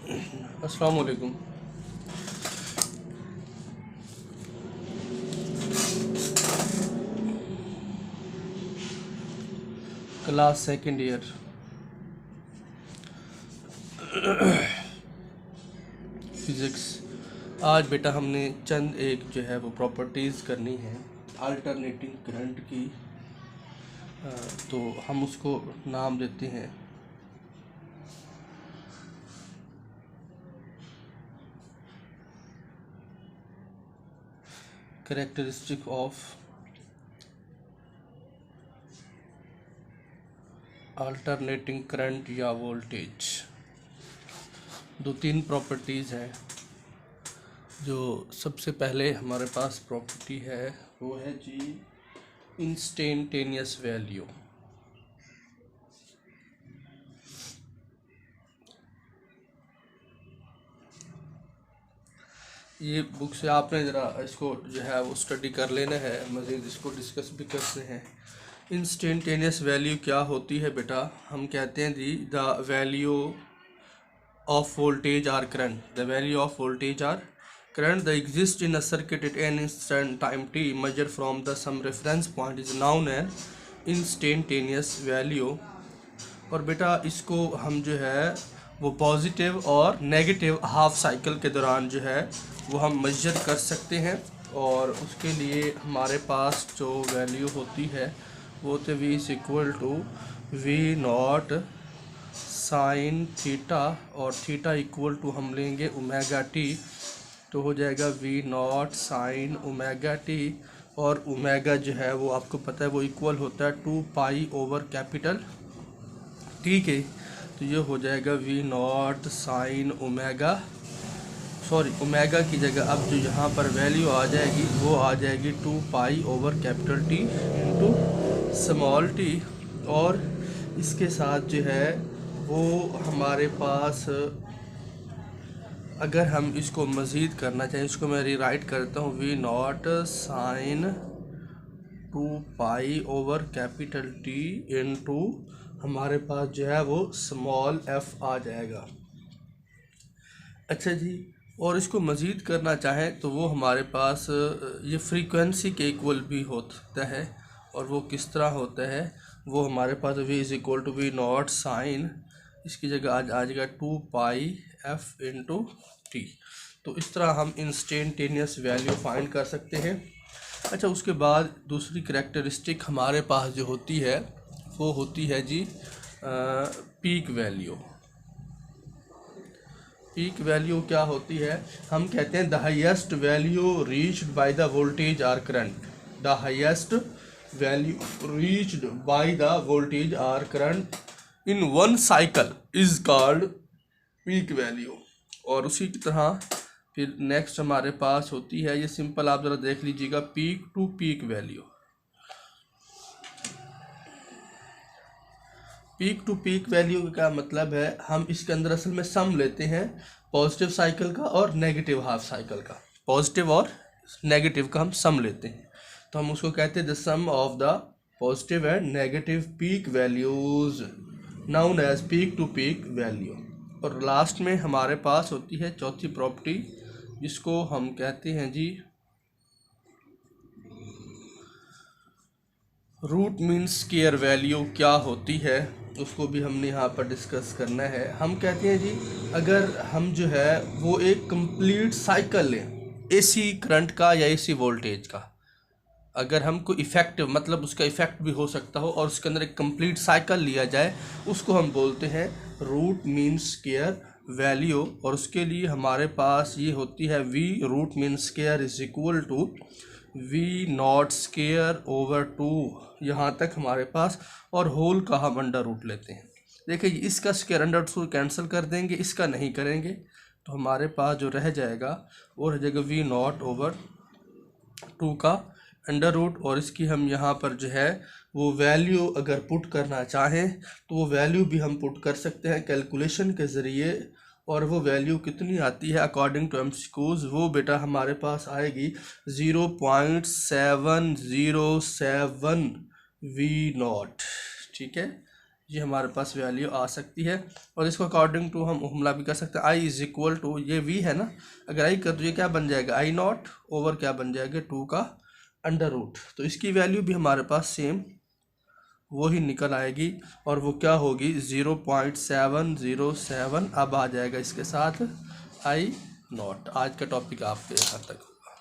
अस्सलाम वालेकुम। Class second year physics. आज बेटा हमने चंद एक जो है वो प्रॉपर्टीज़ करनी है अल्टरनेटिंग करंट की। तो हम उसको नाम देते हैं कैरेक्टरिस्टिक ऑफ अल्टरनेटिंग करंट या वोल्टेज। दो तीन प्रॉपर्टीज़ हैं। जो सबसे पहले हमारे पास प्रॉपर्टी है वो है जी इंस्टेंटेनियस वैल्यू। ये बुक से आपने ज़रा इसको जो है वो स्टडी कर लेना है, मज़ीद इसको डिस्कस भी करते हैं। इंस्टेंटेनियस वैल्यू क्या होती है बेटा? हम कहते हैं जी the value of voltage or current, the value of voltage or current the exist in a circuit at an instant time T measure from the some reference point is known as instantaneous value. और बेटा इसको हम जो है वो positive और negative half cycle के दौरान जो है वो हम मेजर कर सकते हैं। और उसके लिए हमारे पास जो वैल्यू होती है वो तो v is equal to we naught sine theta, और थीटा इक्वल टू हम लेंगे ओमेगा टी, तो हो जाएगा v naught sine omega t. और ओमेगा जो है वो आपको पता है वो इक्वल होता है 2 पाई ओवर कैपिटल, ठीक है। तो ये हो जाएगा v naught sine omega, sorry omega की जगह अब जो यहाँ पर वैल्यू आ जाएगी वो आ जाएगी 2 pi over capital T into small T. और इसके साथ जो है वो हमारे पास अगर हम इसको मज़ीद करना चाहें, इसको मैं रीराइट करता हूँ v naught sine 2 pi over capital T into हमारे पास जो है वो स्मॉल एफ आ जाएगा। अच्छा जी, और इसको मज़ीद करना चाहें तो वो हमारे पास ये फ्रीक्वेंसी के इक्वल भी होता है। और वो किस तरह होता है, वो हमारे पास v is equal to we naught sine, इसकी जगह आ जाएगा 2 पाई एफ इंटू टी। तो इस तरह हम इंस्टेंटेनियस वैल्यू फाइंड कर सकते हैं। अच्छा, उसके बाद दूसरी करैक्टरिस्टिक हमारे पास जो होती है वो होती है जी पीक वैल्यू। पीक वैल्यू क्या होती है? हम कहते हैं the highest value reached by the voltage or current, the highest value reached by the voltage or current in one cycle is called peak value. और उसी की तरह फिर नेक्स्ट हमारे पास होती है, ये सिंपल आप ज़रा देख लीजिएगा, peak to peak value. Peak to peak value का मतलब है हम इसके अंदर असल में सम लेते हैं पॉजिटिव साइकिल का और नेगेटिव हाफ साइकिल का, पॉजिटिव और नेगेटिव का हम सम लेते हैं। तो हम उसको कहते हैं the sum of the positive and negative peak values known as peak to peak value. और लास्ट में हमारे पास होती है चौथी प्रॉपर्टी जिसको हम कहते हैं जी रूट मीन स्क्वायर वैल्यू। क्या होती है उसको भी हमने यहाँ पर डिस्कस करना है। हम कहते हैं जी अगर हम जो है वो एक कंप्लीट साइकिल लें एसी करंट का या एसी वोल्टेज का, अगर हमको इफ़ेक्टिव मतलब उसका इफ़ेक्ट भी हो सकता हो और उसके अंदर एक कंप्लीट साइकिल लिया जाए, उसको हम बोलते हैं रूट मीन स्क्वायर वैल्यू। और उसके लिए हमारे पास ये होती है V root mean square is equal to we naught square over 2, यहाँ तक हमारे पास, और होल का हम अंडर रूट लेते हैं। देखिए इसका स्क्वायर अंडर रूट कैंसिल कर देंगे, इसका नहीं करेंगे, तो हमारे पास जो रह जाएगा वो रह जाएगा वी नॉट ओवर 2 का अंडर रूट। और इसकी हम यहाँ पर जो है वो वैल्यू अगर पुट करना चाहें तो वो वैल्यू भी हम पुट कर सकते हैं कैलकुलेशन के ज़रिए। और वो वैल्यू कितनी आती है अकॉर्डिंग टू एमसीक्यूज़, वो बेटा हमारे पास आएगी 0.707 वी नॉट, ठीक है, ये हमारे पास वैल्यू आ सकती है। और इसको अकॉर्डिंग टू हम हमला भी कर सकते हैं। आई इज इक्वल टू, ये वी है ना, अगर आई कर दो ये क्या बन जाएगा, आई नॉट ओवर क्या बन जाएगा, 2 का अंडर रूट। तो इसकी वैल्यू भी हमारे पास सेम वो ही निकल आएगी और वो क्या होगी 0.707 अब आ जाएगा इसके साथ आई नॉट। आज का टॉपिक आपके यहाँ तक।